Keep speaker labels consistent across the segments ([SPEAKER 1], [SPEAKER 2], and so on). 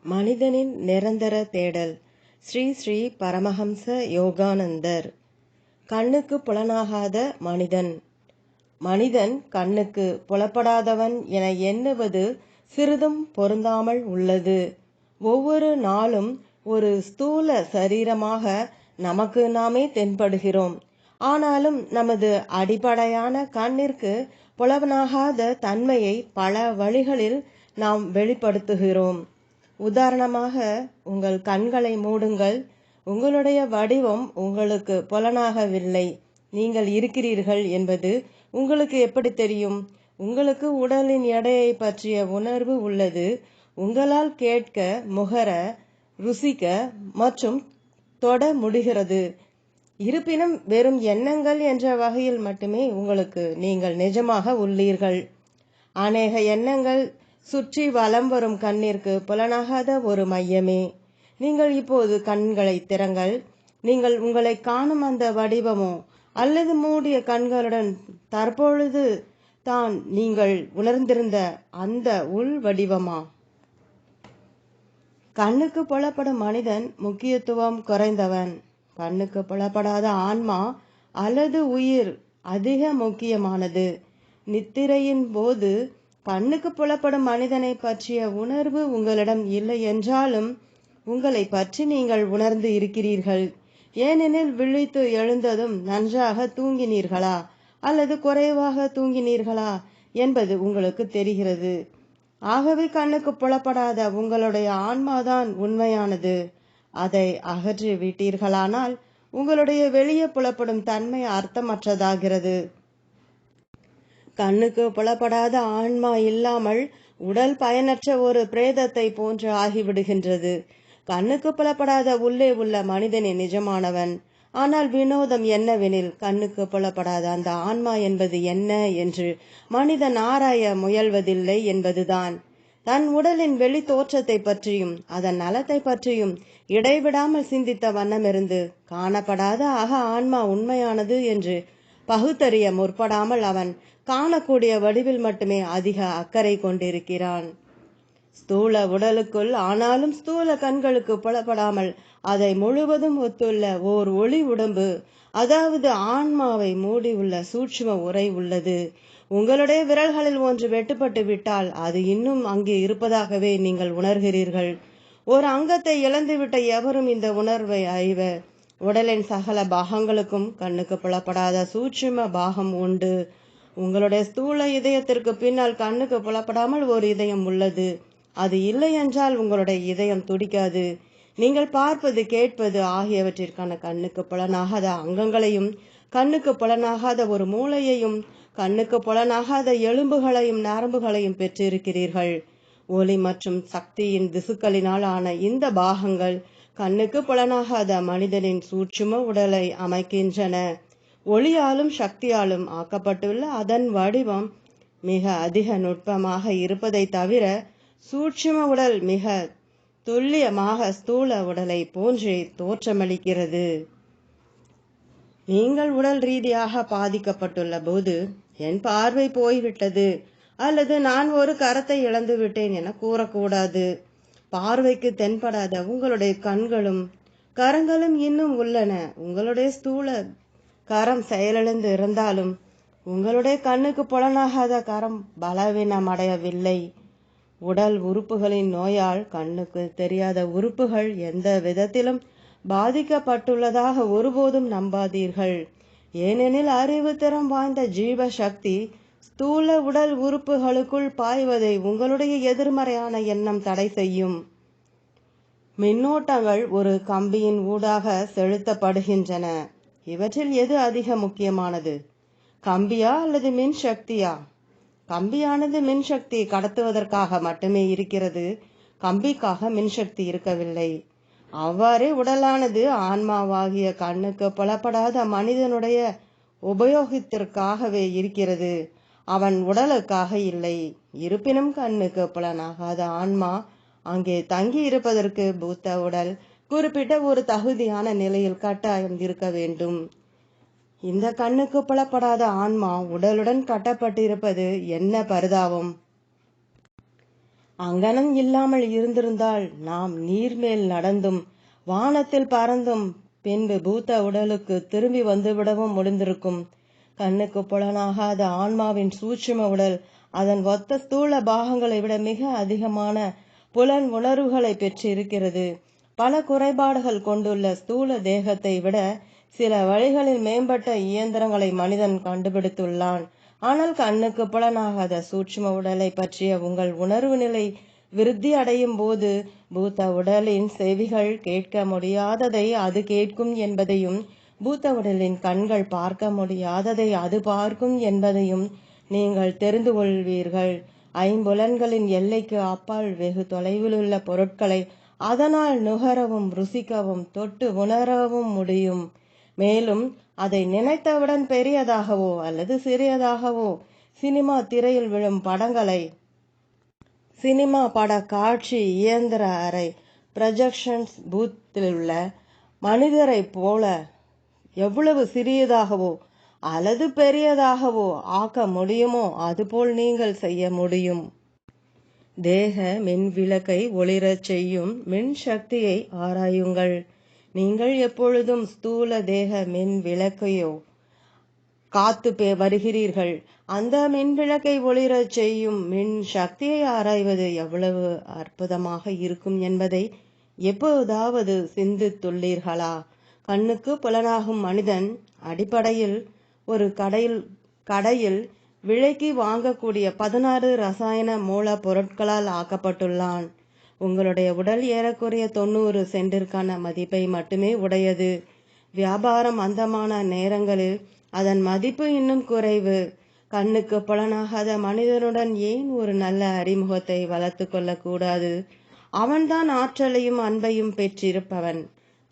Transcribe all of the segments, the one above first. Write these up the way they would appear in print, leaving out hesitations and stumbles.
[SPEAKER 1] மனிதனின் நிரந்தர தேடல். ஸ்ரீ ஸ்ரீ பரமஹம்ச யோகானந்தர். கண்ணுக்கு புலனாகாத மனிதன். மனிதன் கண்ணுக்கு புலப்படாதவன் என எண்ணுவது சிறிதும் பொருந்தாமல் உள்ளது. ஒவ்வொரு நாளும் ஒரு ஸ்தூல சரீரமாக நமக்கு நாமே தென்படுகிறோம். ஆனாலும் நமது அடிப்படையான கண்ணிற்கு புலனாகாத தன்மையை பல வழிகளில் நாம் வெளிப்படுத்துகிறோம். உதாரணமாக, உங்கள் கண்களை மூடுங்கள். உங்களுடைய வடிவம் உங்களுக்கு புலனாகவில்லை. நீங்கள் இருக்கிறீர்கள் என்பது உங்களுக்கு எப்படி தெரியும்? உங்களுக்கு உடலின் எடையை பற்றிய உணர்வு உள்ளது. உங்களால் கேட்க, முகர, ருசிக்க மற்றும் தொட முடிகிறது. இருப்பினும் வெறும் எண்ணங்கள் என்ற வகையில் மட்டுமே உங்களுக்கு நீங்கள் நிஜமாக உள்ளீர்கள். அநேக எண்ணங்கள் சுற்றி வலம் வரும் கண்ணிற்கு புலனாகாத ஒரு மையமே. நீங்கள் இப்போது கண்களை திறங்கள். நீங்கள் உங்களை காணும் அந்த வடிவமோ அல்லது மூடிய கண்களுடன் தற்பொழுது தான் நீங்கள் உணர்ந்திருந்த அந்த உள் வடிவமா? கண்ணுக்கு புலப்படும் மனிதன் முக்கியத்துவம் குறைந்தவன். கண்ணுக்கு புலப்படாத ஆன்மா அல்லது உயிர் அதிக முக்கியமானது. நித்திரையின் போது கண்ணுக்கு புலப்படும் மனிதனை பற்றிய உணர்வு உங்களிடம் இல்லை என்றாலும் உங்களை பற்றி நீங்கள் உணர்ந்து இருக்கிறீர்கள். ஏனெனில் விழித்து எழுந்ததும் நன்றாக தூங்கினீர்களா அல்லது குறைவாக தூங்கினீர்களா என்பது உங்களுக்கு தெரிகிறது. ஆகவே கண்ணுக்கு புலப்படாத உங்களுடைய ஆன்மாதான் உண்மையானது. அதை அகற்றி விட்டீர்களானால் உங்களுடைய வெளியே புலப்படும் தன்மை அர்த்தமற்றதாகிறது. கண்ணுக்கு புலப்படாத ஆன்மா இல்லாமல் உடல் பயனற்ற ஒரு பிரேதத்தை போன்று ஆகிவிடுகின்றது. கண்ணுக்கு புலப்படாத உள்ளே உள்ள மனிதனே நிஜமானவன். ஆனால் வினோதம் என்னவெனில், கண்ணுக்கு புலப்படாத அந்த ஆன்மா என்பது என்ன என்று மனிதன் ஆராய முயல்வதில்லை என்பதுதான். தன் உடலின் வெளி தோற்றத்தை பற்றியும் அதன் நலத்தை பற்றியும் இடைவிடாமல் சிந்தித்த வண்ணமிருந்து காணப்படாத ஆன்மா உண்மையானது என்று பகுத்தறிய முற்படாமல் அவன் காணக்கூடிய வடிவில் மட்டுமே அதிக அக்கறை கொண்டிருக்கிறான். ஸ்தூல உடலுக்குள் ஆனாலும் ஸ்தூல கண்களுக்கு புலப்படாமல் அதை முழுவதும் ஒத்துள்ள ஓர் ஒளி உடம்பு, அதாவது ஆன்மாவை மூடி உள்ள சூட்சும உரை உள்ளது. உங்களுடைய விரல்களில் ஒன்று வெட்டுப்பட்டு விட்டால் அது இன்னும் அங்கே இருப்பதாகவே நீங்கள் உணர்கிறீர்கள். ஒரு அங்கத்தை இழந்துவிட்ட எவரும் இந்த உணர்வை அறிவர். உடலின் சகல பாகங்களுக்கும் கண்ணுக்கு புலப்படாத சூட்சும பாகம் உண்டு. உங்களுடைய ஸ்தூல இதயத்திற்கு பின்னால் கண்ணுக்கு புலப்படாமல் ஒரு இதயம் உள்ளது. அது இல்லை என்றால் உங்களுடைய இதயம் துடிக்காது. நீங்கள் பார்ப்பது, கேட்பது ஆகியவற்றிற்கான கண்ணுக்கு புலனாகாத அங்கங்களையும், கண்ணுக்கு புலனாகாத ஒரு மூளையையும், கண்ணுக்கு புலனாகாத எலும்புகளையும் நரம்புகளையும் பெற்றிருக்கிறீர்கள். ஒளி மற்றும் சக்தியின் திசுக்களினால் ஆன இந்த பாகங்கள் கண்ணுக்கு புலனாகாத மனிதனின் சூட்சும உடலை அமைக்கின்றன. ஒளியாலும் சக்தியாலும் ஆக்கப்பட்டுள்ள அதன் வடிவம் மிக அதிக நுட்பமாக இருப்பதை தவிர சூட்சும உடல் மிக துல்லியமாக ஸ்தூல உடலை போன்றே தோற்றமளிக்கிறது. நீங்கள் உடல் ரீதியாக பாதிக்கப்பட்டுள்ள போது என் பார்வை போய்விட்டது அல்லது நான் ஒரு கரத்தை இழந்து விட்டேன் என கூறக்கூடாது. பார்வைக்கு தென்படாத உங்களுடைய கண்களும் கரங்களும் இன்னும் உள்ளன. உங்களுடைய ஸ்தூல கரம் செயலிழந்து இருந்தாலும் உங்களுடைய கண்ணுக்கு புலனாகாத கரம் பலவீனமடையவில்லை. உடல் உறுப்புகளின் நோயால் கண்ணுக்கு தெரியாத உறுப்புகள் எந்த விதத்திலும் பாதிக்கப்பட்டுள்ளதாக ஒருபோதும் நம்பாதீர்கள். ஏனெனில் அறிவு திறம் வாய்ந்த ஜீவ சக்தி ஸ்தூல உடல் உறுப்புகளுக்குள் பாய்வதை உங்களுடைய எதிர்மறையான எண்ணம் தடை செய்யும். மின்னோட்டங்கள் ஒரு கம்பியின் ஊடாக செலுத்தப்படுகின்றன. இவற்றில் எது அதிக முக்கியமானது? கம்பியா அல்லது மின் சக்தியா? கம்பியானது மின்சக்தியை கடத்துவதற்காக மட்டுமே இருக்கிறது. கம்பிக்காக மின்சக்தி இருக்கவில்லை. அவ்வாறே உடலானது ஆன்மாவாகிய கண்ணுக்கு புலப்படாத மனிதனுடைய உபயோகத்திற்காகவே இருக்கிறது. அவன் உடலுக்காக இல்லை. இருப்பினும் கண்ணுக்கு புலனாகாத ஆன்மா அங்கே தங்கி இருப்பதற்கு பூத்த உடல் குறிப்பிட்ட ஒரு தகுதியான நிலையில் கட்டாயம் இருக்க வேண்டும். இந்த கண்ணுக்கு புலப்படாத ஆன்மா உடலுடன் கட்டப்பட்டிருப்பது என்ன பரிதாபம்! அங்கனம் இல்லாமல் இருந்திருந்தால் நாம் நீர்மேல் நடந்தும் வானத்தில் பறந்தும் பின்பு பூத்த உடலுக்கு திரும்பி வந்துவிடவும் முடிந்திருக்கும். கண்ணுக்கு புலனாகாத ஆன்மாவின் சூட்சும உடல் அதன் ஒத்த ஸ்தூல பாகங்களை விட மிக அதிகமான புலன் உணர்வுகளை பெற்றிருக்கிறது. பல குறைபாடுகள் கொண்டுள்ள ஸ்தூல தேகத்தை விட சில வழிகளில் மேம்பட்ட இயந்திரங்களை மனிதன் கண்டுபிடித்துள்ளான். ஆனால் கண்ணுக்கு புலனாகாத சூட்சும உடலை பற்றிய உங்கள் உணர்வு நிலை விருத்தி அடையும் போது பூத்த உடலின் செவிகள் கேட்க முடியாததை அது கேட்கும் என்பதையும், பூத்த உடலின் கண்கள் பார்க்க முடியாததை அது பார்க்கும் என்பதையும் நீங்கள் தெரிந்து கொள்வீர்கள். ஐம்புலன்களின் எல்லைக்கு அப்பால் வெகு தொலைவிலுள்ள பொருட்களை அதனால் நுகரவும் ருசிக்கவும் தொட்டு உணரவும் முடியும். மேலும் அதை நினைத்தவுடன் பெரியதாகவோ அல்லது சிறியதாகவோ சினிமா திரையில் விழும் படங்களை, சினிமா பட காட்சி இயந்திர அறை ப்ரொஜெக்ஷன்ஸ் பூத்தில் உள்ள மனிதரை போல எவ்வளவு சிறியதாகவோ அல்லது பெரியதாகவோ ஆக்க முடியுமோ அதுபோல் நீங்கள் செய்ய முடியும். தேக மின் விளக்கை ஒளிரச் செய்யும் மின் சக்தியை ஆராயுங்கள். நீங்கள் எப்பொழுதும் ஸ்தூல தேக மின் விளக்கையோ காத்து வருகிறீர்கள். அந்த மின் விளக்கை ஒளிரச் செய்யும் மின் சக்தியை ஆராய்வது எவ்வளவு அற்புதமாக இருக்கும் என்பதை எப்போதாவது சிந்தித்துள்ளீர்களா? கண்ணுக்கு புலனாகும் மனிதன் அடிப்படையில் ஒரு கடையில் விலைக்கு வாங்கக்கூடிய 16 ரசாயன மூல பொருட்களால் ஆக்கப்பட்டுள்ளான். உங்களுடைய உடல் ஏறக்குறைய 90 சென்டிற்கான மதிப்பை மட்டுமே உடையது. வியாபாரம் அந்தமான நேரங்களில் அதன் மதிப்பு இன்னும் குறைவு. கண்ணுக்கு புலனாகாத மனிதனுடன் ஏன் ஒரு நல்ல அறிமுகத்தை வளர்த்து கொள்ளக்கூடாது? அவன்தான் ஆற்றலையும் அன்பையும் பெற்றிருப்பவன்.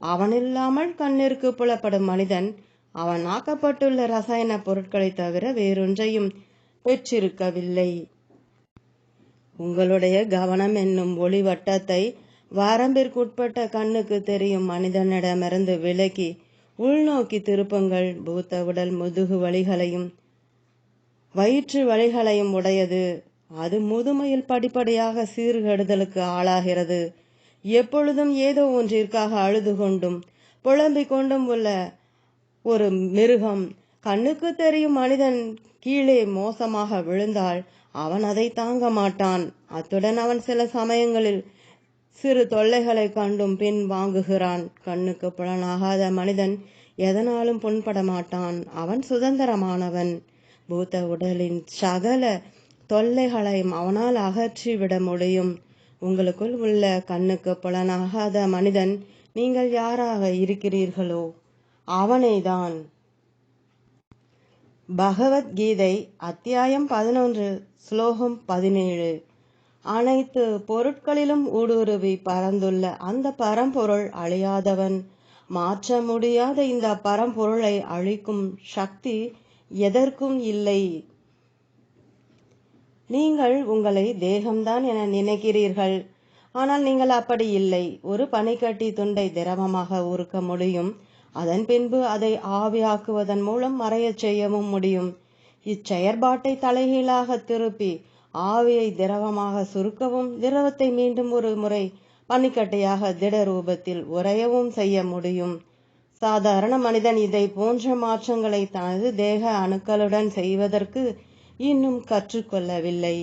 [SPEAKER 1] அவனில்லாமல் கண்ணிற்கு புலப்படும் மனிதன் அவன் ஆக்கப்பட்டுள்ள ரசாயன பொருட்களை தவிர வேறொன்றையும் பெற்றிருக்கவில்லை. உங்களுடைய கவனம் என்னும் ஒளி வட்டத்தை வரம்பிற்குட்பட்ட கண்ணுக்கு தெரியும் மனிதனிடமிருந்து விலக்கி உள்நோக்கி திருப்புங்கள். பூத்த உடல் முதுகு வலிகளையும் வயிற்று வலிகளையும் உடையது. அது முதுமையில் படிப்படியாக சீர்கெடுதலுக்கு ஆளாகிறது. எப்பொழுதும் ஏதோ ஒன்றிற்காக அழுது கொண்டும் புலம்பிக் கொண்டும் உள்ள ஒரு மிருகம். கண்ணுக்கு தெரியும் மனிதன் கீழே மோசமாக விழுந்தால் அவன் அதை தாங்க மாட்டான். அத்துடன் அவன் சில சமயங்களில் சிறு தொல்லைகளை கண்டும் பின் வாங்குகிறான். கண்ணுக்கு புலனாகாத மனிதன் எதனாலும் புண்பட மாட்டான். அவன் சுதந்திரமானவன். பூத்த உடலின் சகல தொல்லைகளையும் அவனால் அகற்றிவிட முடியும். உங்களுக்குள் உள்ள கண்ணுக்கு புலனாகாத மனிதன் நீங்கள் யாராக இருக்கிறீர்களோ அவனைதான். பகவத்கீதை அத்தியாயம் 11 ஸ்லோகம் 17. அனைத்து பொருட்களிலும் ஊடுருவி பறந்துள்ள அந்த பரம்பொருள் அழியாதவன். மாற்ற முடியாத இந்த பரம்பொருளை அழிக்கும் சக்தி எதற்கும் இல்லை. நீங்கள் உங்களை தேகம்தான் என நினைக்கிறீர்கள். ஆனால் நீங்கள் அப்படி இல்லை. ஒரு பனிக்கட்டி துண்டை திரவமாக உருக்க முடியும். அதன் பின்பு அதை ஆவியாக்குவதன் மூலம் மறையச் செய்யவும் முடியும். இச்செயற்பாட்டை தலைகீழாக திருப்பி ஆவியை திரவமாக சுருக்கவும் திரவத்தை மீண்டும் ஒரு முறை பனிக்கட்டையாக திட ரூபத்தில் உறையவும் செய்ய முடியும். சாதாரண மனிதன் இதை போன்ற மாற்றங்களை தனது தேக அணுக்களுடன் செய்வதற்கு இன்னும் கற்றுக்கொள்ளவில்லை.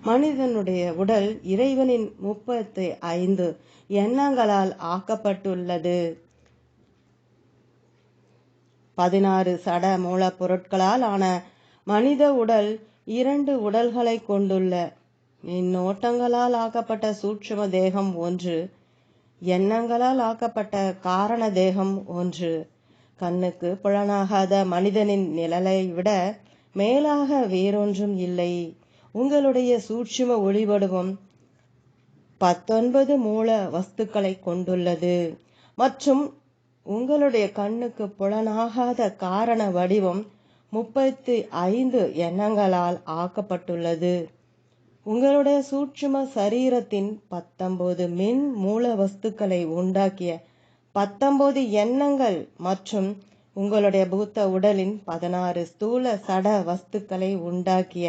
[SPEAKER 1] மனிதனுடைய உடல் இறைவனின் 35 எண்ணங்களால் ஆக்கப்பட்டுள்ளது. 16 சட மூலப்பொருட்களால் ஆன மனித உடல் 2 உடல்களை கொண்டுள்ள மின்னோட்டங்களால் ஆக்கப்பட்ட சூட்சும தேகம் ஒன்று, எண்ணங்களால் ஆக்கப்பட்ட காரண தேகம் ஒன்று. கண்ணுக்கு புலனாகாத மனிதனின் நிழலை விட மேலாக வேறொன்றும் இல்லை. உங்களுடைய சூட்சும ஒளிவடிவம் 19 மூல வஸ்துக்களை கொண்டுள்ளது மற்றும் உங்களுடைய கண்ணுக்கு புலனாகாத காரண வடிவம் 35 எண்ணங்களால் ஆக்கப்பட்டுள்ளது. உங்களுடைய சூட்சும சரீரத்தின் 19 மின் மூல வஸ்துக்களை உண்டாக்கிய 19 எண்ணங்கள் மற்றும் உங்களுடைய பூத்த உடலின் 16 ஸ்தூல சட வஸ்துக்களை உண்டாக்கிய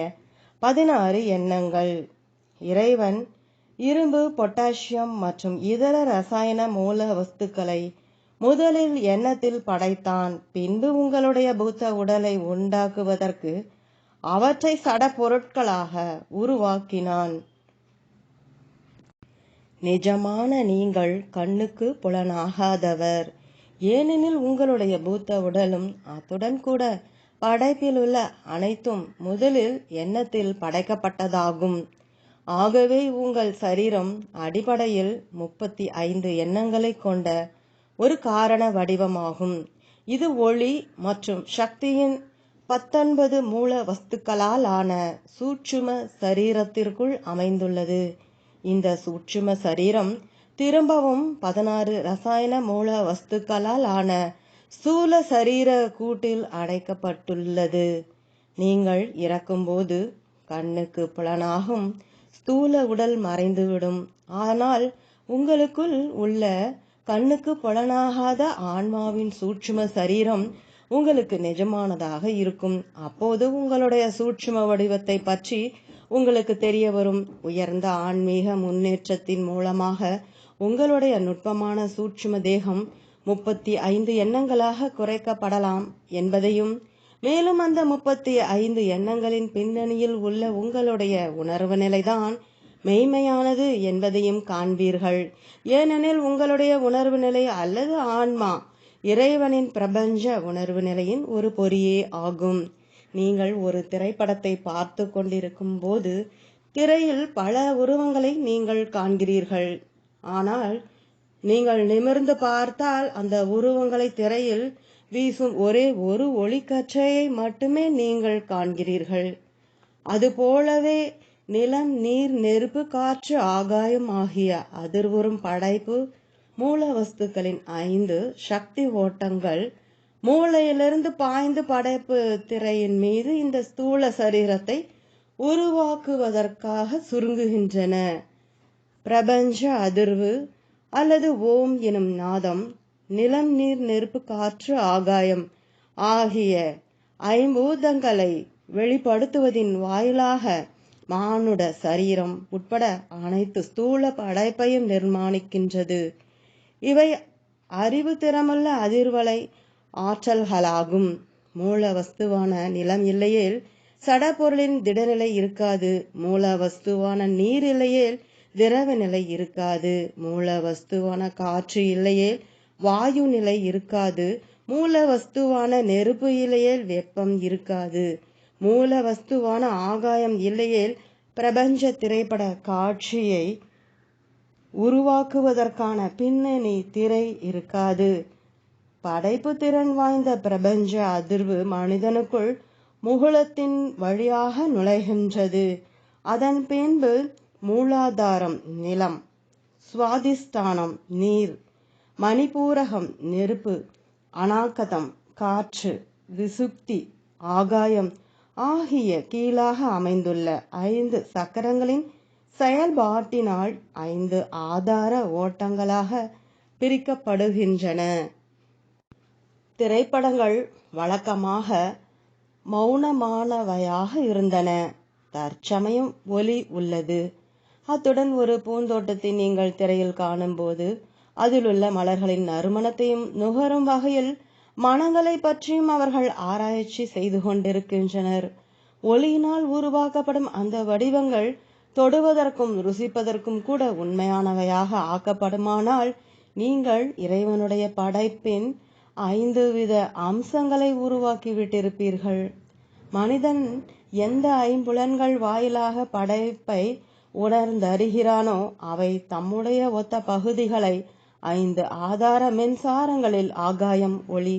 [SPEAKER 1] 16 எண்ணங்கள். இறைவன் இரும்பு, பொட்டாசியம் மற்றும் இதர ரசாயன மூல வஸ்துக்களை முதலில் எண்ணத்தில் படைத்தான். பின்பு உங்களுடைய பூத்த உடலை உண்டாக்குவதற்கு அவற்றை சட பொருட்களாக உருவாக்கினான். நிஜமான நீங்கள் கண்ணுக்கு புலனாகாதவர், ஏனெனில் உங்களுடைய பூத்த உடலும் அத்துடன் கூட படைப்பில் உள்ள அனைத்தும் முதலில் எண்ணத்தில் படைக்கப்பட்டதாகும். ஆகவே உங்கள் சரீரம் அடிப்படையில் 35 எண்ணங்களை கொண்ட ஒரு காரண வடிவமாகும். இது ஒளி மற்றும் சக்தியின் 19 மூல வஸ்துக்களால் ஆன சூட்சும சரீரத்திற்குள் அமைந்துள்ளது. இந்த சூட்சும சரீரம் திரும்பவும் 16 ரசாயன மூல வஸ்துக்களால் ஆன ஸ்தூல சரீர கூட்டில் அடைக்கப்பட்டுள்ளது. நீங்கள் இறக்கும்போது கண்ணுக்கு புலனாகும் ஸ்தூல உடல் மறைந்துவிடும். ஆனால் உங்களுக்குள் உள்ள கண்ணுக்கு புலனாகாத ஆன்மாவின் சூட்சும சரீரம் உங்களுக்கு நிஜமானதாக இருக்கும். அப்போது உங்களுடைய சூட்சும வடிவத்தை பற்றி உங்களுக்கு தெரிய வரும். உயர்ந்த ஆன்மீக முன்னேற்றத்தின் மூலமாக உங்களுடைய நுட்பமான சூட்சும தேகம் 35 எண்ணங்களாக குறைக்கப்படலாம் என்பதையும், மேலும் அந்த 35 எண்ணங்களின் பின்னணியில் உள்ள உங்களுடைய உணர்வு நிலைதான் மெய்மையானது என்பதையும் காண்பீர்கள். ஏனெனில் உங்களுடைய உணர்வு நிலை அல்லது ஆன்மா இறைவனின் பிரபஞ்ச உணர்வு நிலையின் ஒரு பொறியே ஆகும். நீங்கள் ஒரு திரைப்படத்தை பார்த்து கொண்டிருக்கும் போது திரையில் பல உருவங்களை நீங்கள் காண்கிறீர்கள். ஆனால் நீங்கள் நிமிர்ந்து பார்த்தால் அந்த உருவங்களை திரையில் வீசும் ஒரே ஒரு ஒளிக்கற்றையை மட்டுமே நீங்கள் காண்கிறீர்கள். அதுபோலவே நிலம், நீர், நெருப்பு, காற்று, ஆகாயம் ஆகிய அதிர்வுறும் படைப்பு மூல வஸ்துக்களின் 5 சக்தி ஓட்டங்கள் மூளையிலிருந்து பாய்ந்து படைப்பு திரையின் மீது இந்த ஸ்தூல சரீரத்தை உருவாக்குவதற்காக சுருங்குகின்றன. பிரபஞ்ச அதிர்வு அல்லது ஓம் எனும் நாதம் நிலம், நீர், நெருப்பு, காற்று, ஆகாயம் ஆகிய ஐம்பூதங்களை வெளிப்படுத்துவதின் வாயிலாக மானுட சரீரம் உட்பட அனைத்து ஸ்தூல படைப்பையும் நிர்மாணிக்கின்றது. இவை அறிவு திறமுள்ள அதிர்வலை ஆற்றல்களாகும். மூல வஸ்துவான நிலம் இல்லையேல் சடப்பொருளின் திடநிலை இருக்காது. மூல வஸ்துவான நீர் இல்லையேல் திரவ நிலை இருக்காது. மூல வஸ்துவான காற்று இல்லையேல் வாயு நிலை இருக்காது. மூல வஸ்துவான நெருப்பு இல்லையேல் வெப்பம் இருக்காது. மூல வஸ்துவான ஆகாயம் இல்லையேல் பிரபஞ்ச திரைப்பட காட்சியை உருவாக்குவதற்கான பின்னணி திரை இருக்காது. படைப்பு திறன் வாய்ந்த பிரபஞ்ச அதிர்வு மனிதனுக்குள் முகுளத்தின் வழியாக நுழைகின்றது. அதன் பின்பு மூலாதாரம் நிலம், சுவாதிஷ்டானம் நீர், மணிபூரகம் நெருப்பு, அநாகதம் காற்று, விசுப்தி ஆகாயம் ஆகிய கீழாக அமைந்துள்ள 5 சக்கரங்களின் செயல்பாட்டினால் 5 ஆதார ஓட்டங்களாக பிரிக்கப்படுகின்றன. திரைப்படங்கள் வழக்கமாக மௌனமானவையாக இருந்தன. தற்சமயம் ஒலி உள்ளது. அத்துடன் ஒரு பூந்தோட்டத்தை நீங்கள் திரையில் காணும்போது அதிலுள்ள மலர்களின் நறுமணத்தையும் நுகரும் வகையில் மனங்களை பற்றியும் அவர்கள் ஆராய்ச்சி செய்து கொண்டிருக்கின்றனர். ஒளியினால் உருவாக்கப்படும் அந்த வடிவங்கள் தொடுவதற்கும் ருசிப்பதற்கும் கூட உண்மையானவையாக ஆக்கப்படுமானால் நீங்கள் இறைவனுடைய படைப்பின் 5 வித அம்சங்களை உருவாக்கிவிட்டிருப்பீர்கள். மனிதன் எந்த ஐம்புலன்கள் வாயிலாக படைப்பை உணர்ந்தறிகிறானோ அவை தம்முடைய ஒத்த பகுதிகளை 5 ஆதார மின்சாரங்களில் ஆகாயம் ஒளி,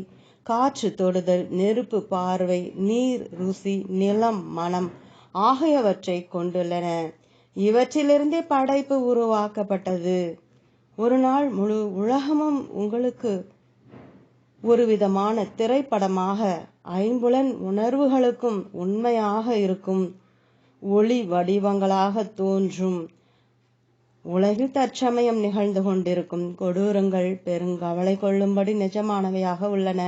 [SPEAKER 1] காற்று தொடுதல், நெருப்பு பார்வை, நீர் ருசி, நிலம் மனம் ஆகியவற்றை கொண்டுள்ளன. இவற்றிலிருந்தே படைப்பு உருவாக்கப்பட்டது. ஒரு நாள் முழு உலகமும் உங்களுக்கு ஒரு விதமான திரைப்படமாக ஐம்புலன் உணர்வுகளுக்கும் உண்மையாக இருக்கும் ஒளி வடிவங்களாக தோன்றும். உலகில் தற்சமயம் நிகழ்ந்து கொண்டிருக்கும் கொடூரங்கள் பெருங்கவலை கொள்ளும்படி நிஜமானவையாக உள்ளன.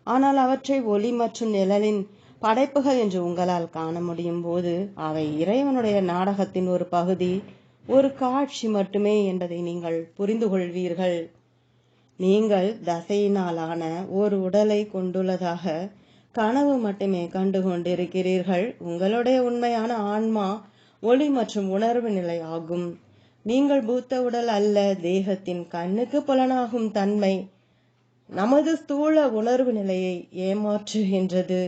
[SPEAKER 1] ஆனால் அவற்றை ஒளி மற்றும் நிழலின் படைப்புகள் என்று உங்களால் காண முடியும் போது அவை இறைவனுடைய நாடகத்தின் ஒரு பகுதி, ஒரு காட்சி மட்டுமே என்பதை நீங்கள் புரிந்து கொள்வீர்கள். நீங்கள் தசையினாலான ஒரு உடலை கொண்டுள்ளதாக கனவு மட்டுமே கண்டு கொண்டிருக்கிறீர்கள். உங்களுடைய உண்மையான ஆன்மா ஒளி மற்றும் உணர்வு நிலை ஆகும். நீங்கள் பூத்த உடல் அல்ல. தேகத்தின் கண்ணுக்கு புலனாகும் தன்மை நமது ஸ்தூல உணர்வு நிலையை ஏமாற்றுகின்றது.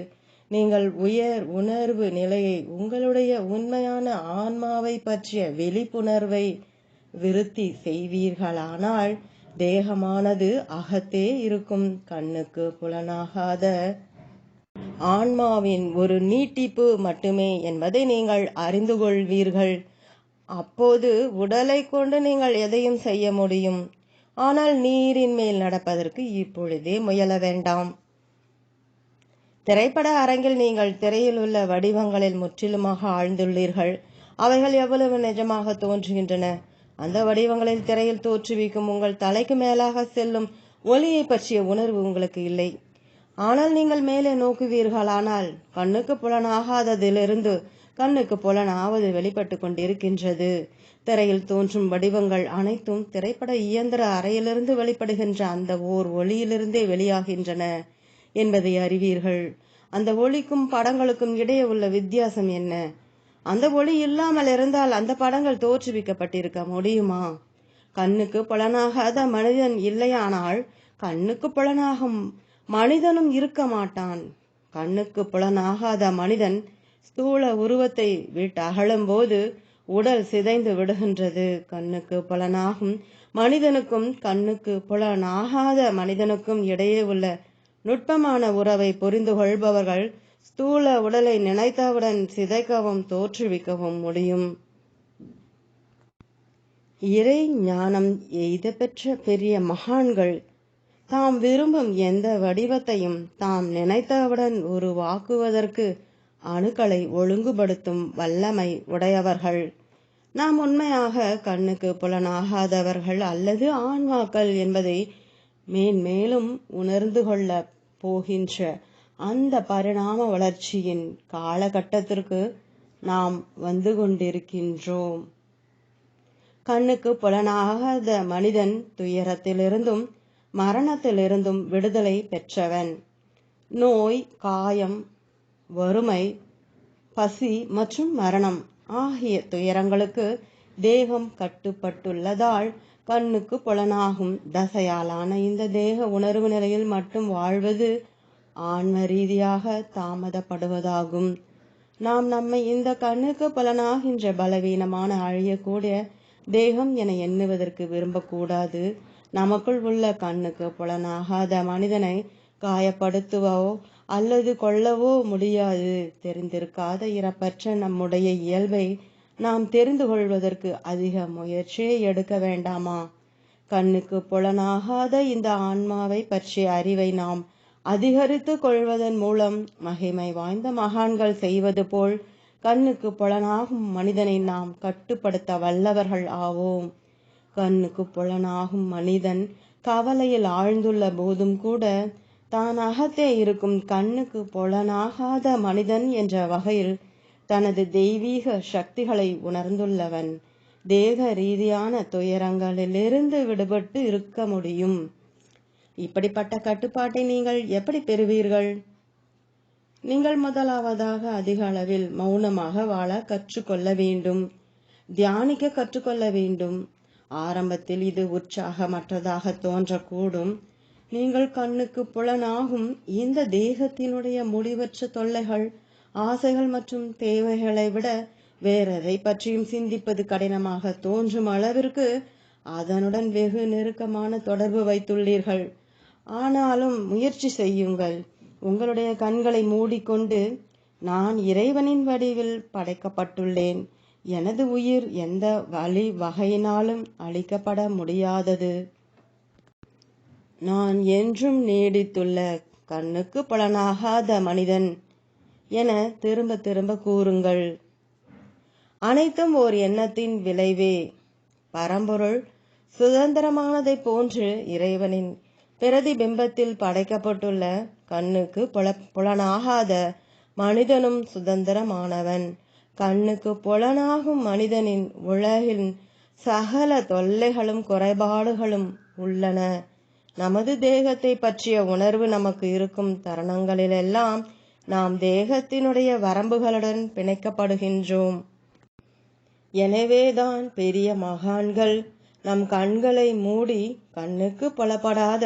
[SPEAKER 1] நீங்கள் உயர் உணர்வு நிலையை, உங்களுடைய உண்மையான ஆன்மாவை பற்றிய விழிப்புணர்வை விருத்தி செய்வீர்களானால் தேகமானது அகத்தே இருக்கும் கண்ணுக்கு புலனாகாத ஆன்மாவின் ஒரு நீட்டிப்பு மட்டுமே என்பதை நீங்கள் அறிந்து கொள்வீர்கள். அப்போது உடலை கொண்டு நீங்கள் எதையும் செய்ய முடியும். ஆனால் நீரின் மேல் நடப்பதற்கு இப்பொழுதே முயல வேண்டாம். திரைப்பட அரங்கில் நீங்கள் திரையில் உள்ள வடிவங்களில் முற்றிலுமாக ஆழ்ந்துள்ளீர்கள். அவைகள் எவ்வளவு நிஜமாக தோன்றுகின்றன. அந்த வடிவங்களில் திரையில் தோற்றுவிக்கும் உங்கள் தலைக்கு மேலாக செல்லும் ஒளியை பற்றிய உணர்வு உங்களுக்கு இல்லை. ஆனால் நீங்கள் மேலே நோக்குவீர்களானால் கண்ணுக்கு புலனாகாததிலிருந்து கண்ணுக்கு புலனாவது வெளிப்பட்டு கொண்டிருக்கின்றது. திரையில் தோன்றும் வடிவங்கள் அனைத்தும் திரைப்பட இயந்திர அறையிலிருந்து வெளிப்படுகின்ற அந்த ஓர் ஒளியிலிருந்தே வெளியாகின்றன என்பதை அறிவீர்கள். அந்த ஒளிக்கும் படங்களுக்கும் இடையே உள்ள வித்தியாசம் என்ன? அந்த ஒளி இல்லாமல் இருந்தால் அந்த படங்கள் தோற்றுவிக்கப்பட்டிருக்க முடியுமா? கண்ணுக்கு புலனாகாத மனிதன் இல்லையானால் கண்ணுக்கு புலனாகும் மனிதனும் இருக்க மாட்டான். கண்ணுக்கு புலனாகாத மனிதன் ஸ்தூல உருவத்தை விட்டு அகலும் போது உடல் சிதைந்து விடுகின்றது. கண்ணுக்கு புலனாகும் மனிதனுக்கும் கண்ணுக்கு புலனாகாத மனிதனுக்கும் இடையே உள்ள நுட்பமான உறவை புரிந்து கொள்பவர்கள் ஸ்தூல உடலை நினைத்தவுடன் சிதைக்கவும் தோற்றுவிக்கவும் முடியும். இறை ஞானம் எய்த பெற்ற பெரிய மகான்கள் தாம் விரும்பும் எந்த வடிவத்தையும் தாம் நினைத்தவுடன் உருவாக்குவதற்கு அணுக்களை ஒழுங்குபடுத்தும் வல்லமை உடையவர்கள். நாம் உண்மையாக கண்ணுக்கு புலனாகாதவர்கள் அல்லது ஆன்மாக்கள் என்பதை மேன்மேலும் உணர்ந்து கொள்ள போகின்ற அந்த பரிணாம வளர்ச்சியின் காலகட்டத்திற்கு நாம் வந்து கொண்டிருக்கின்றோம். கண்ணுக்கு புலனாகாத மனிதன் துயரத்திலிருந்தும் மரணத்திலிருந்தும் விடுதலை பெற்றவன். நோய், காயம், வறுமை, பசி மற்றும் மரணம் ஆகிய துயரங்களுக்கு தேகம் கட்டுப்பட்டுள்ளதால் கண்ணுக்கு புலனாகும் தசையாலான இந்த தேக உணர்வு நிலையில் மட்டும் வாழ்வது ஆன்ம ரீதியாக தாமதப்படுவதாகும். நாம் நம்மை இந்த கண்ணுக்கு புலனாகின்ற பலவீனமான அழியக்கூடிய தேகம் என எண்ணுவதற்கு விரும்பக்கூடாது. நமக்குள் உள்ள கண்ணுக்கு புலனாகாத மனிதனை காயப்படுத்துவோ அல்லது கொல்லவோ முடியாது. தெரிந்திருக்காத இறப்பற்ற நம்முடைய இயல்பை நாம் தெரிந்து கொள்வதற்கு அதிக முயற்சியை எடுக்க வேண்டாமா? கண்ணுக்கு புலனாகாத இந்த ஆன்மாவை பற்றிய அறிவை நாம் அதிகரித்து கொள்வதன் மூலம் மகிமை வாய்ந்த மகான்கள் செய்வது போல் கண்ணுக்கு புலனாகும் மனிதனை நாம் கட்டுப்படுத்த வல்லவர்கள் ஆவோம். கண்ணுக்கு புலனாகும் மனிதன் கவலையில் ஆழ்ந்துள்ள போதும் கூட தான் அகத்தே இருக்கும் கண்ணுக்கு புலனாகாத மனிதன் என்ற வகையில் தனது தெய்வீக சக்திகளை உணர்ந்துள்ளவன் தேக ரீதியான துயரங்களிலிருந்து விடுபட்டு இருக்க முடியும். இப்படிப்பட்ட கட்டுப்பாட்டை நீங்கள் எப்படி பெறுவீர்கள்? நீங்கள் முதலாவதாக அதிக அளவில் மௌனமாக வாழ கற்றுக்கொள்ள வேண்டும். தியானிக்க கற்றுக்கொள்ள வேண்டும். ஆரம்பத்தில் இது உற்சாகமற்றதாக தோன்றக்கூடும். நீங்கள் கண்ணுக்கு புலனாகும் இந்த தேகத்தினுடைய முடிவற்ற தொல்லைகள், ஆசைகள் மற்றும் தேவைகளை விட வேறெதை பற்றியும் சிந்திப்பது கடினமாக தோன்றும் அளவிற்கு அதனுடன் வெகு நெருக்கமான தொடர்பு வைத்துள்ளீர்கள். ஆனாலும் முயற்சி செய்யுங்கள். உங்களுடைய கண்களை மூடிக்கொண்டு, நான் இறைவனின் வடிவில் படைக்கப்பட்டுள்ளேன். எனது உயிர் எந்த வகையினாலும் அழிக்கப்பட முடியாதது. நான் என்றும் நீடித்துள்ள கண்ணுக்கு புலனாகாத மனிதன் என திரும்ப திரும்ப கூறுங்கள். அனைத்தும் ஓர் எண்ணத்தின் விளைவே. பரம்பொருள் சுதந்திரமானதை போன்று இறைவனின் பிரதிபிம்பத்தில் படைக்கப்பட்டுள்ள கண்ணுக்கு புலனாகாத மனிதனும் சுதந்திரமானவன். கண்ணுக்கு புலனாகும் மனிதனின் உலகின் சகல தொல்லைகளும் குறைபாடுகளும் உள்ளன. நமது தேகத்தை பற்றிய உணர்வு நமக்கு இருக்கும் தருணங்களிலெல்லாம் நாம் தேகத்தினுடைய வரம்புகளுடன் பிணைக்கப்படுகின்றோம். எனவேதான் பெரிய மகான்கள் நம் கண்களை மூடி கண்ணுக்கு புலப்படாத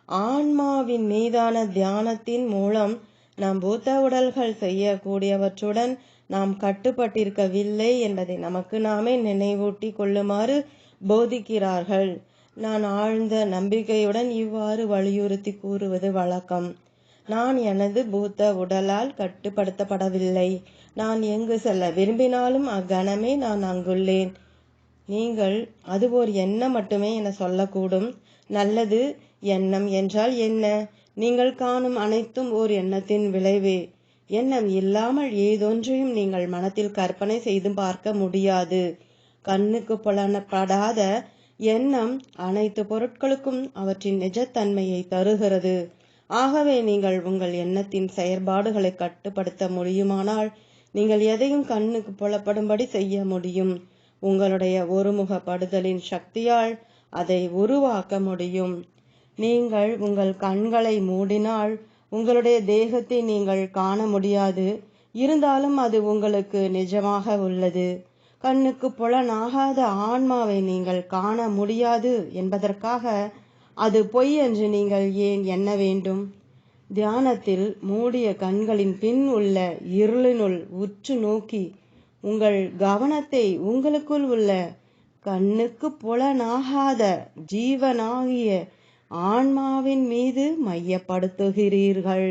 [SPEAKER 1] ஆன்மாவின் மீதான தியானத்தின் மூலம் நம் பூத்த உடல்கள் செய்யக்கூடியவற்றுடன் நாம் கட்டுப்பட்டிருக்கவில்லை என்பதை நமக்கு நாமே நினைவூட்டி கொள்ளுமாறு போதிக்கிறார்கள். நான் ஆழ்ந்த நம்பிக்கையுடன் இவ்வாறு வலியுறுத்தி கூறுவது வழக்கம். நான் எனது பூத்த உடலால் கட்டுப்படுத்தப்படவில்லை. நான் எங்கு செல்ல விரும்பினாலும் அக்கணமே நான் அங்குள்ளேன். நீங்கள் அது ஓர் எண்ணம் மட்டுமே என சொல்லக்கூடும். நல்லது, எண்ணம் என்றால் என்ன? நீங்கள் காணும் அனைத்தும் ஓர் எண்ணத்தின் விளைவே. எண்ணம் இல்லாமல் ஏதொன்றையும் நீங்கள் மனத்தில் கற்பனை செய்து பார்க்க முடியாது. கண்ணுக்கு புலப்படாத எண்ணம் அனைத்து பொருட்களுக்கும் அவற்றின் நிஜத்தன்மையை தருகிறது. ஆகவே நீங்கள் உங்கள் எண்ணத்தின் செயற்பாடுகளை கட்டுப்படுத்த முடியுமானால் நீங்கள் எதையும் கண்ணுக்கு புலப்படும்படி செய்ய முடியும். உங்களுடைய ஒருமுகப்படுதலின் சக்தியால் அதை உருவாக்க முடியும். நீங்கள் உங்கள் கண்களை மூடினால் உங்களுடைய தேகத்தை நீங்கள் காண முடியாது. இருந்தாலும் அது உங்களுக்கு நிஜமாக உள்ளது. கண்ணுக்கு புலனாகாத ஆன்மாவை நீங்கள் காண முடியாது என்பதற்காக அது பொய் என்று நீங்கள் ஏன் எண்ண வேண்டும்? தியானத்தில் மூடிய கண்களின் பின் உள்ள இருளினுள் உற்று நோக்கி உங்கள் கவனத்தை உங்களுக்குள் உள்ள கண்ணுக்கு புலனாகாத ஜீவனாகிய ஆன்மாவின் மீது மையப்படுத்துகிறீர்கள்.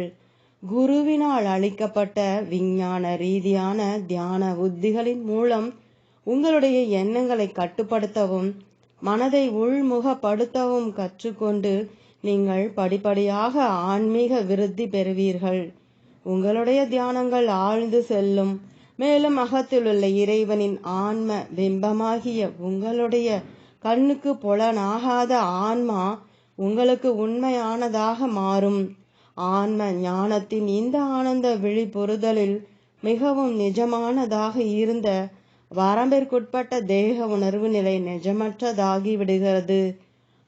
[SPEAKER 1] குருவினால் அளிக்கப்பட்ட விஞ்ஞான ரீதியான தியான உத்திகளின் மூலம் உங்களுடைய எண்ணங்களை கட்டுப்படுத்தவும் மனதை உள்முகப்படுத்தவும் கற்றுக்கொண்டு நீங்கள் படிப்படியாக ஆன்மீக விருத்தி பெறுவீர்கள். உங்களுடைய தியானங்கள் ஆழ்ந்து செல்லும். மேலும் அகத்திலுள்ள இறைவனின் ஆன்ம பிம்பமாகிய உங்களுடைய கண்ணுக்கு புலனாகாத ஆன்மா உங்களுக்கு உண்மையானதாக மாறும். ஆன்ம ஞானத்தின் இந்த ஆனந்த விழிப்புறுதலில் மிகவும் நிஜமானதாக இருந்த வரம்பிற்குட்பட்ட தேக உணர்வு நிலை நிஜமற்றதாகி விடுகிறது.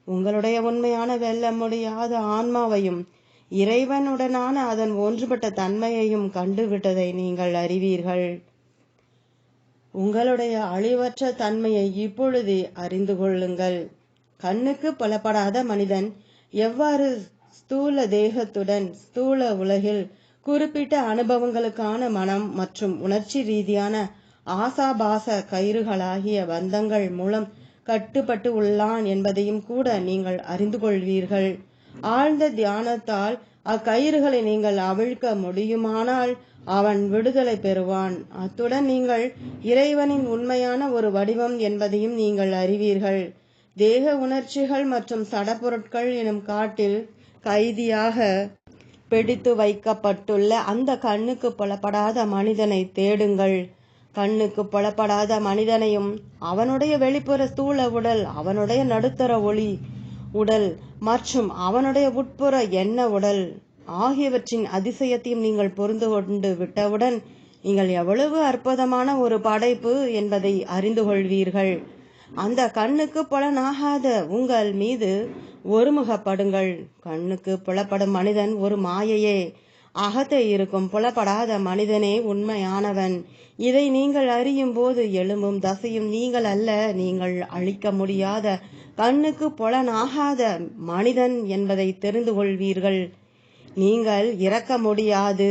[SPEAKER 1] உங்களுடைய உண்மையான வெல்ல முடியாத ஆன்மாவையும் இறைவனுடனான அதன் ஒன்றுபட்ட தன்மையையும் கண்டுவிட்டதை நீங்கள் அறிவீர்கள். உங்களுடைய அழிவற்ற தன்மையை இப்பொழுதே அறிந்து கொள்ளுங்கள். கண்ணுக்கு புலப்படாத மனிதன் எவ்வாறு ஸ்தூல தேகத்துடன் ஸ்தூல உலகில் குறிப்பிட்ட அனுபவங்களுக்கான மனம் மற்றும் உணர்ச்சி ரீதியான ஆசாபாச கயிறுகளாகிய பந்தங்கள் மூலம் கட்டுப்பட்டு உள்ளான் என்பதையும் கூட நீங்கள் அறிந்து கொள்வீர்கள். ஆழ்ந்த தியானத்தால் அக்கயிறுகளை நீங்கள் அவிழ்க்க முடியுமானால் அவன் விடுதலை பெறுவான். அத்துடன் நீங்கள் இறைவனின் உண்மையான ஒரு வடிவம் என்பதையும் நீங்கள் அறிவீர்கள். தேக உணர்ச்சிகள் மற்றும் சடப்பொருட்கள் எனும் காட்டில் கைதியாக பிடித்து வைக்கப்பட்டுள்ள அந்த கண்ணுக்கு புலப்படாத மனிதனை தேடுங்கள். கண்ணுக்கு புலப்படாத மனிதனையும் அவனுடைய வெளிப்புற ஸ்தூல உடல், அவனுடைய நடுத்தர ஒளி உடல் மற்றும் அவனுடைய உட்புற எண்ண உடல் ஆகியவற்றின் அதிசயத்தையும் நீங்கள் புரிந்து கொண்டு விட்டவுடன் நீங்கள் எவ்வளவு அற்புதமான ஒரு படைப்பு என்பதை அறிந்து கொள்வீர்கள். அந்த கண்ணுக்கு புலனாகாத உங்கள் மீது ஒருமுகப்படுங்கள். கண்ணுக்கு புலப்படும் மனிதன் ஒரு மாயையே. அகத்தை இருக்கும் புலப்படாத மனிதனே உண்மையானவன். இதை நீங்கள் அறியும் போது எலும்பும் தசையும் நீங்கள் அல்ல. நீங்கள் அழிக்க முடியாத கண்ணுக்கு புலனாகாத மனிதன் என்பதை தெரிந்து கொள்வீர்கள். நீங்கள் இறக்க முடியாது.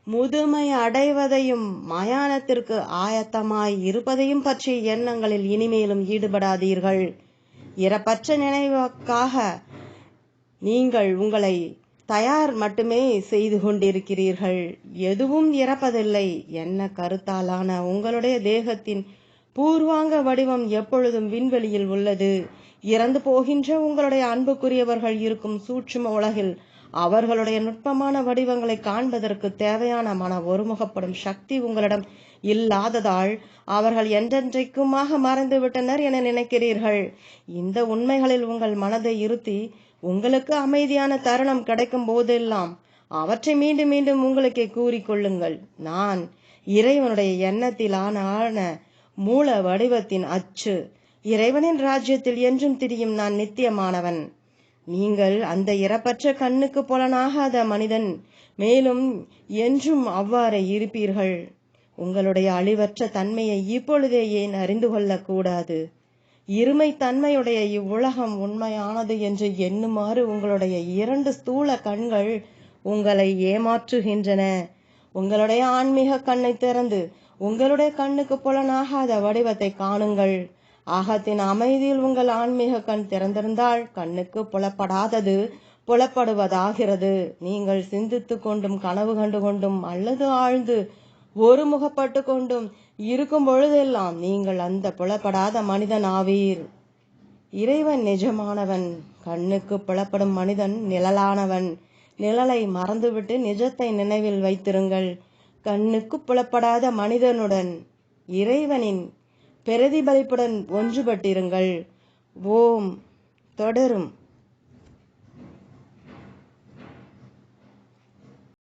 [SPEAKER 1] முதுமை அடைவதையும் மயானத்திற்கு ஆயத்தமாய் இருப்பதையும் பற்றிய எண்ணங்களில் இனிமேலும் ஈடுபடாதீர்கள். இறப்பற்ற நினைவுக்காக நீங்கள் உங்களை தயார் மட்டுமே செய்து கொண்டிருக்கிறீர்கள். எதுவும் இறப்பதில்லை. என்ன கருத்தாலான உங்களுடைய தேகத்தின் பூர்வாங்க வடிவம் எப்பொழுதும் விண்வெளியில் உள்ளது. இறந்து போகின்ற உங்களுடைய அன்புக்குரியவர்கள் இருக்கும் சூட்சும உலகில் அவர்களுடைய நுட்பமான வடிவங்களை காண்பதற்கு தேவையான மன ஒருமுகப்படும் சக்தி உங்களிடம் இல்லாததால் அவர்கள் என்றென்றைக்குமாக மறைந்து விட்டனர் என நினைக்கிறீர்கள். இந்த உண்மைகளில் உங்கள் மனதை இருத்தி உங்களுக்கு அமைதியான தருணம் கிடைக்கும் போதெல்லாம் அவற்றை மீண்டும் மீண்டும் உங்களுக்கே கூறிக்கொள்ளுங்கள். நான் இறைவனுடைய எண்ணத்தில் ஆன மூல வடிவத்தின் அச்சு. இறைவனின் ராஜ்யத்தில் என்றும் திரியும் நான் நித்தியமானவன். நீங்கள் அந்த இறப்பற்ற கண்ணுக்கு புலனாகாத மனிதன், மேலும் என்றும் அவ்வாறே இருப்பீர்கள். உங்களுடைய அழிவற்ற தன்மையை இப்பொழுதே ஏன் அறிந்து கொள்ளக்கூடாது? இருமை தன்மையுடைய இவ்வுலகம் உண்மையானது என்று எண்ணுமாறு உங்களுடைய 2 ஸ்தூல கண்கள் உங்களை ஏமாற்றுகின்றன. உங்களுடைய ஆன்மீக கண்ணை திறந்து உங்களுடைய கண்ணுக்கு புலனாகாத வடிவத்தை காணுங்கள். ஆகத்தின் அமைதியில் உங்கள் ஆன்மீக கண் திறந்திருந்தால் கண்ணுக்கு புலப்படாதது புலப்படுவதாகிறது. நீங்கள் சிந்தித்து கொண்டும் கனவு கண்டு கொண்டும் அல்லது ஆழ்ந்து ஒருமுகப்பட்டு கொண்டும் இருக்கும் பொழுதெல்லாம் நீங்கள் அந்த புலப்படாத மனிதன் ஆவீர். இறைவன் நிஜமானவன். கண்ணுக்கு புலப்படும் மனிதன் நிழலானவன். நிழலை மறந்துவிட்டு நிஜத்தை நினைவில் வைத்திருங்கள். கண்ணுக்கு புலப்படாத மனிதனுடன் இறைவனின் பிரதிபலிப்புடன் ஒன்றுபட்டிருங்கள். ஓம் தொடரும்.